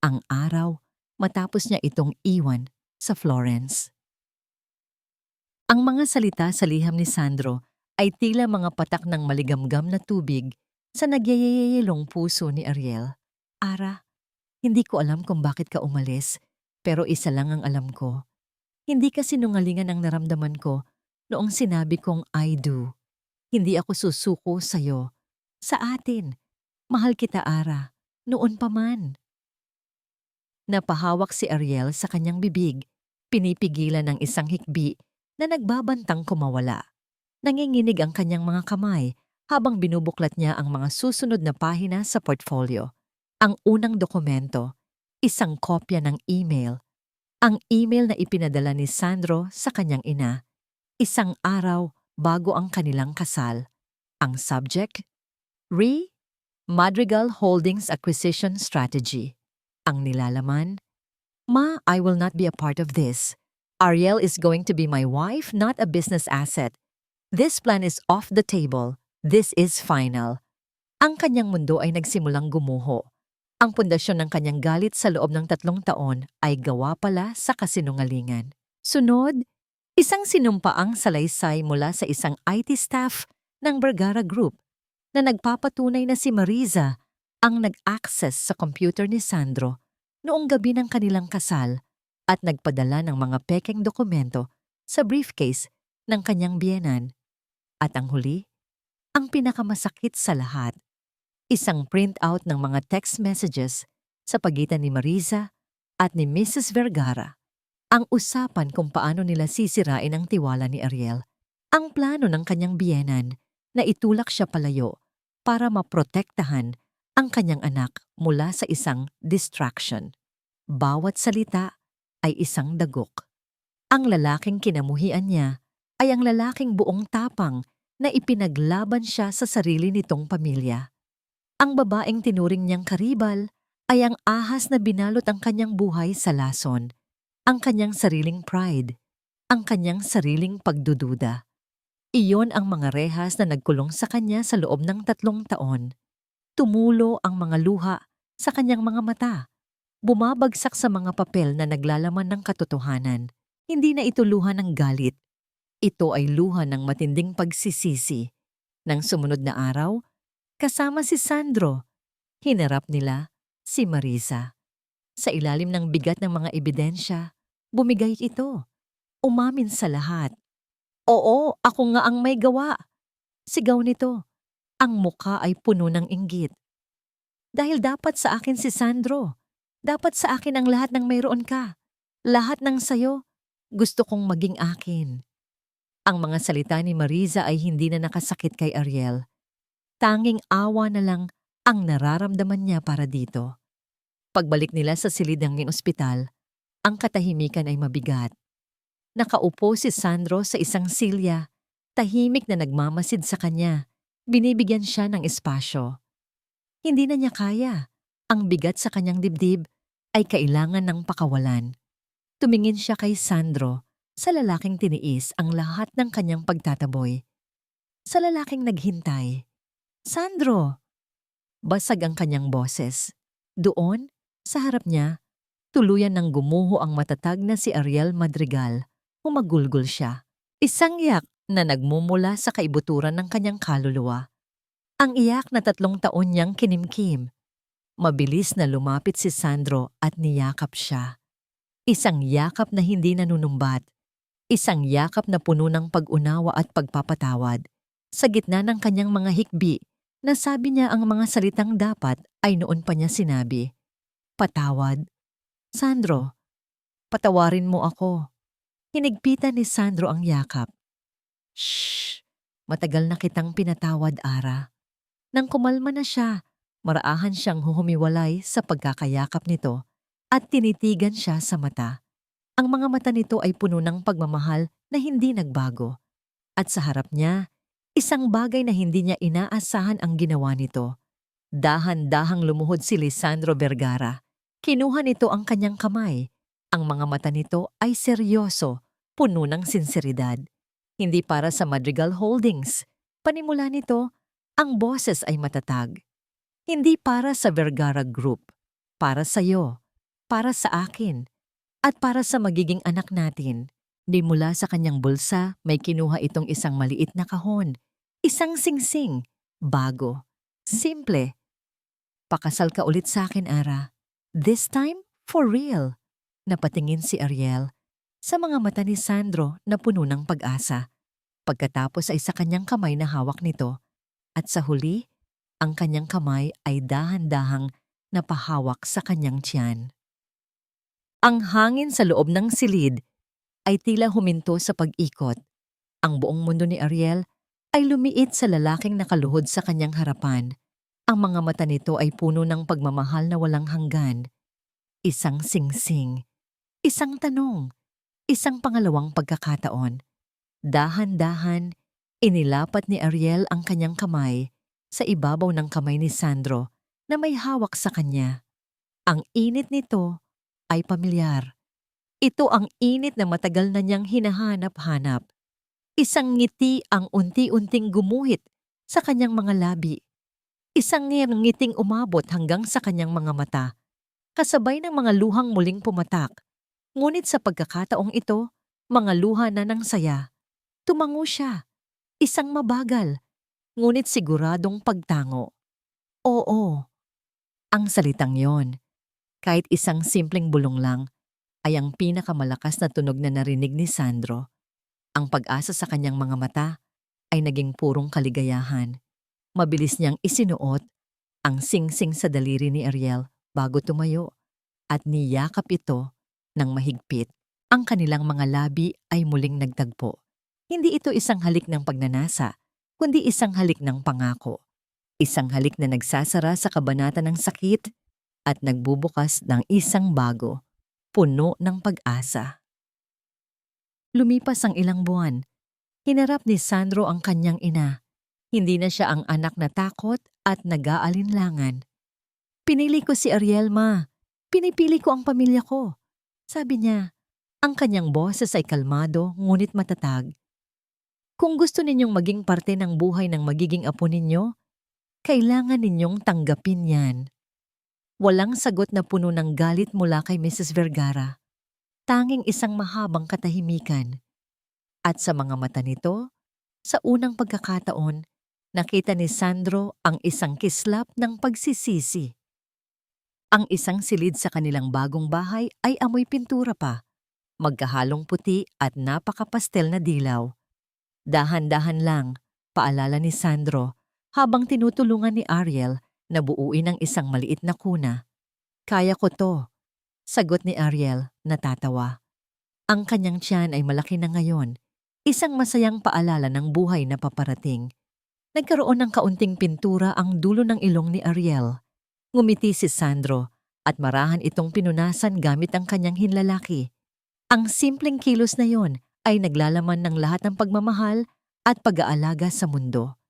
Ang araw matapos niya itong iwan sa Florence. Ang mga salita sa liham ni Sandro ay tila mga patak ng maligamgam na tubig sa nagyayayayilong puso ni Ariel. "Ara, hindi ko alam kung bakit ka umalis, pero isa lang ang alam ko. Hindi ka sinungalingan ang naramdaman ko noong sinabi kong I do. Hindi ako susuko sa'yo. Sa atin. Mahal kita, Ara. Noon pa man." Napahawak si Ariel sa kanyang bibig, pinipigilan ng isang hikbi na nagbabantang kumawala. Nanginginig ang kanyang mga kamay habang binubuklat niya ang mga susunod na pahina sa portfolio. Ang unang dokumento, isang kopya ng email. Ang email na ipinadala ni Sandro sa kanyang ina, isang araw bago ang kanilang kasal. Ang subject, Madrigal Holdings Acquisition Strategy. Ang nilalaman, "Ma, I will not be a part of this. Ariel is going to be my wife, not a business asset. This plan is off the table. This is final." Ang kanyang mundo ay nagsimulang gumuho. Ang pundasyon ng kanyang galit sa loob ng 3 taon ay gawa pala sa kasinungalingan. Sunod, isang sinumpaang salaysay mula sa isang IT staff ng Vergara Group na nagpapatunay na si Mariza ang nag-access sa computer ni Sandro noong gabi ng kanilang kasal at nagpadala ng mga pekeng dokumento sa briefcase ng kanyang biyenan. At ang huli, ang pinakamasakit sa lahat, isang printout ng mga text messages sa pagitan ni Mariza at ni Mrs. Vergara. Ang usapan kung paano nila sisirain ang tiwala ni Ariel. Ang plano ng kanyang biyenan na itulak siya palayo para maprotektahan ang kanyang anak mula sa isang distraction. Bawat salita ay isang dagok. Ang lalaking kinamuhian niya ay ang lalaking buong tapang na ipinaglaban siya sa sarili nitong pamilya. Ang babaeng tinuring niyang karibal ay ang ahas na binalot ang kanyang buhay sa lason, ang kanyang sariling pride, ang kanyang sariling pagdududa. Iyon ang mga rehas na nagkulong sa kanya sa loob ng 3 taon. Tumulo ang mga luha sa kanyang mga mata. Bumabagsak sa mga papel na naglalaman ng katotohanan. Hindi na ito luha ng galit. Ito ay luha ng matinding pagsisisi. Nang sumunod na araw, kasama si Sandro, hinarap nila si Mariza. Sa ilalim ng bigat ng mga ebidensya, bumigay ito. Umamin sa lahat. "Oo, ako nga ang may gawa." Sigaw nito. Ang mukha ay puno ng inggit. "Dahil dapat sa akin si Sandro. Dapat sa akin ang lahat ng mayroon ka. Lahat ng sayo, gusto kong maging akin." Ang mga salita ni Mariza ay hindi na nakasakit kay Ariel. Tanging awa na lang ang nararamdaman niya para dito. Pagbalik nila sa silid ng ospital, ang katahimikan ay mabigat. Nakaupo si Sandro sa isang silya, tahimik na nagmamasid sa kanya. Binibigyan siya ng espasyo. Hindi na niya kaya. Ang bigat sa kanyang dibdib ay kailangan ng pakawalan. Tumingin siya kay Sandro, sa lalaking tiniis ang lahat ng kanyang pagtataboy. Sa lalaking naghintay. Sandro! Basag ang kanyang boses. Doon, sa harap niya, tuluyan ng gumuho ang matatag na si Ariel Madrigal. Humagulgol siya. Isang iyak na nagmumula sa kaibuturan ng kanyang kaluluwa. Ang iyak na 3 taon niyang kinimkim. Mabilis na lumapit si Sandro at niyakap siya. Isang yakap na hindi nanunumbat. Isang yakap na puno ng pag-unawa at pagpapatawad. Sa gitna ng kanyang mga hikbi, nasabi niya ang mga salitang dapat ay noon pa niya sinabi. Patawad. Sandro, patawarin mo ako. Hinigpitan ni Sandro ang yakap. Shh! Matagal na kitang pinatawad, Ara. Nang kumalma na siya, maraahan siyang huhumiwalay sa pagkakayakap nito at tinitigan siya sa mata. Ang mga mata nito ay puno ng pagmamahal na hindi nagbago. At sa harap niya, isang bagay na hindi niya inaasahan ang ginawa nito. Dahan-dahang lumuhod si Lisandro Vergara. Kinuha nito ang kanyang kamay. Ang mga mata nito ay seryoso, puno ng sinseridad. Hindi para sa Madrigal Holdings. Panimula nito, ang boses ay matatag. Hindi para sa Vergara Group. Para sa iyo, para sa akin, at para sa magiging anak natin. Di mula sa kanyang bulsa, may kinuha itong isang maliit na kahon. Isang singsing, bago, simple. Pakasal ka ulit sa akin, Ara. This time, for real. Napatingin si Ariel sa mga mata ni Sandro na puno ng pag-asa. Pagkatapos ay sa kanyang kamay na hawak nito. At sa huli, ang kanyang kamay ay dahan-dahang napahawak sa kanyang tiyan. Ang hangin sa loob ng silid ay tila huminto sa pag-ikot. Ang buong mundo ni Ariel ay lumiit sa lalaking nakaluhod sa kanyang harapan. Ang mga mata nito ay puno ng pagmamahal na walang hanggan. Isang singsing, isang tanong, isang pangalawang pagkakataon. Dahan-dahan, inilapat ni Ariel ang kanyang kamay sa ibabaw ng kamay ni Sandro na may hawak sa kanya. Ang init nito ay pamilyar. Ito ang init na matagal na niyang hinahanap-hanap. Isang ngiti ang unti-unting gumuhit sa kanyang mga labi. Isang ngiting umabot hanggang sa kanyang mga mata, kasabay ng mga luhang muling pumatak. Ngunit sa pagkakataong ito, mga luha na ng saya. Tumango siya, isang mabagal, ngunit siguradong pagtango. Oo, ang salitang yon, kahit isang simpleng bulong lang, ay ang pinakamalakas na tunog na narinig ni Sandro. Ang pag-asa sa kanyang mga mata ay naging purong kaligayahan. Mabilis niyang isinuot ang singsing sa daliri ni Ariel bago tumayo at niyakap ito ng mahigpit. Ang kanilang mga labi ay muling nagtagpo. Hindi ito isang halik ng pagnanasa, kundi isang halik ng pangako. Isang halik na nagsasara sa kabanata ng sakit at nagbubukas ng isang bago, puno ng pag-asa. Lumipas ang ilang buwan. Hinarap ni Sandro ang kanyang ina. Hindi na siya ang anak na takot at nag-aalinlangan. Pinili ko si Ariel, Ma. Pinipili ko ang pamilya ko. Sabi niya, ang kanyang boses ay kalmado ngunit matatag. Kung gusto ninyong maging parte ng buhay ng magiging apo ninyo, kailangan ninyong tanggapin yan. Walang sagot na puno ng galit mula kay Mrs. Vergara. Tanging isang mahabang katahimikan. At sa mga mata nito, sa unang pagkakataon, nakita ni Sandro ang isang kislap ng pagsisisi. Ang isang silid sa kanilang bagong bahay ay amoy pintura pa, magkahalong puti at napakapastel na dilaw. Dahan-dahan lang, paalala ni Sandro habang tinutulungan ni Ariel na buuin ang isang maliit na kuna. Kaya ko to, sagot ni Ariel, natatawa. Ang kanyang tiyan ay malaki na ngayon, isang masayang paalala ng buhay na paparating. Nagkaroon ng kaunting pintura ang dulo ng ilong ni Ariel. Ngumiti si Sandro at marahan itong pinunasan gamit ang kanyang hinlalaki. Ang simpleng kilos na yon ay naglalaman ng lahat ng pagmamahal at pag-aalaga sa mundo.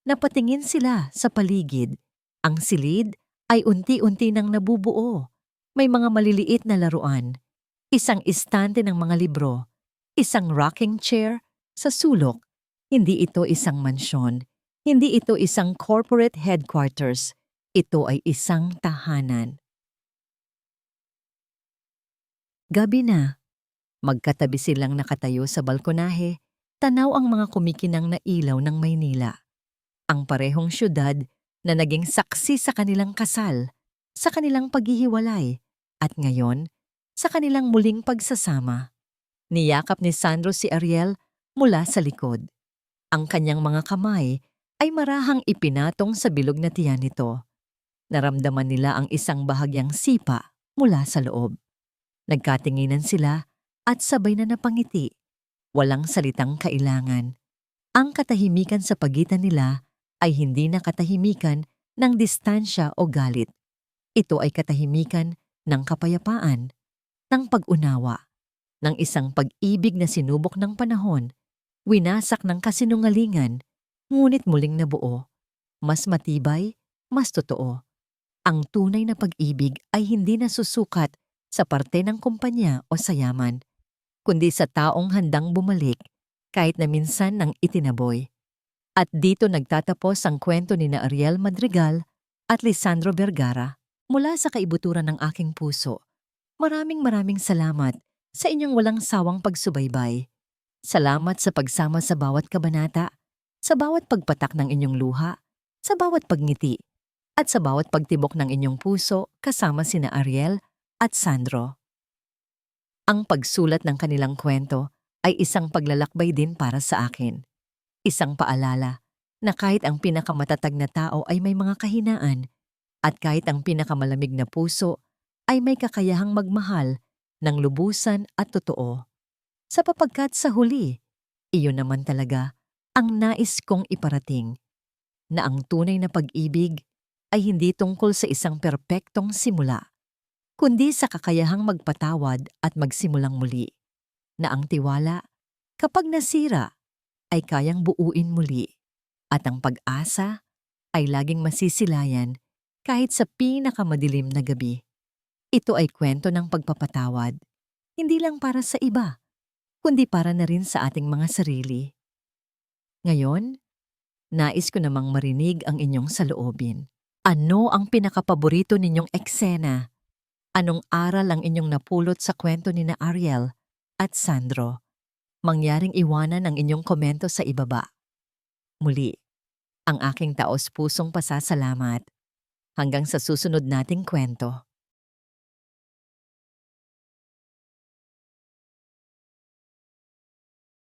Napatingin sila sa paligid. Ang silid ay unti-unti nang nabubuo. May mga maliliit na laruan, isang istante ng mga libro, isang rocking chair sa sulok. Hindi ito isang mansyon. Hindi ito isang corporate headquarters. Ito ay isang tahanan. Gabi na. Magkatabi silang nakatayo sa balkonahe, tanaw ang mga kumikinang na ilaw ng Maynila. Ang parehong syudad na naging saksi sa kanilang kasal, sa kanilang paghihiwalay, at ngayon, sa kanilang muling pagsasama. Niyakap ni Sandro si Ariel mula sa likod. Ang kanyang mga kamay ay marahang ipinatong sa bilog na tiyan nito. Naramdaman nila ang isang bahagyang sipa mula sa loob. Nagkatinginan sila at sabay na napangiti. Walang salitang kailangan. Ang katahimikan sa pagitan nila ay hindi na katahimikan ng distansya o galit. Ito ay katahimikan ng kapayapaan, ng pag-unawa, ng isang pag-ibig na sinubok ng panahon, winasak ng kasinungalingan, ngunit muling nabuo. Mas matibay, mas totoo. Ang tunay na pag-ibig ay hindi nasusukat sa parte ng kumpanya o sa yaman, kundi sa taong handang bumalik kahit na minsan nang itinaboy. At dito nagtatapos ang kwento ni na Ariel Madrigal at Lisandro Vergara mula sa kaibuturan ng aking puso. Maraming salamat sa inyong walang sawang pagsubaybay. Salamat sa pagsama sa bawat kabanata, sa bawat pagpatak ng inyong luha, sa bawat pagngiti, at sa bawat pagtibok ng inyong puso kasama sina Ariel at Sandro. Ang pagsulat ng kanilang kwento ay isang paglalakbay din para sa akin. Isang paalala na kahit ang pinakamatatag na tao ay may mga kahinaan at kahit ang pinakamalamig na puso ay may kakayahang magmahal ng lubusan at totoo. Sapagkat sa huli, iyon naman talaga ang nais kong iparating, na ang tunay na pag-ibig ay hindi tungkol sa isang perpektong simula, kundi sa kakayahang magpatawad at magsimulang muli, na ang tiwala, kapag nasira, ay kayang buuin muli, at ang pag-asa ay laging masisilayan kahit sa pinakamadilim na gabi. Ito ay kwento ng pagpapatawad, hindi lang para sa iba, kundi para na rin sa ating mga sarili. Ngayon, nais ko namang marinig ang inyong saloobin. Ano ang pinakapaborito ninyong eksena? Anong aral ang inyong napulot sa kwento ni na Ariel at Sandro? Mangyaring iwanan ang inyong komento sa ibaba. Muli, ang aking taos-pusong pasasalamat. Hanggang sa susunod nating kwento.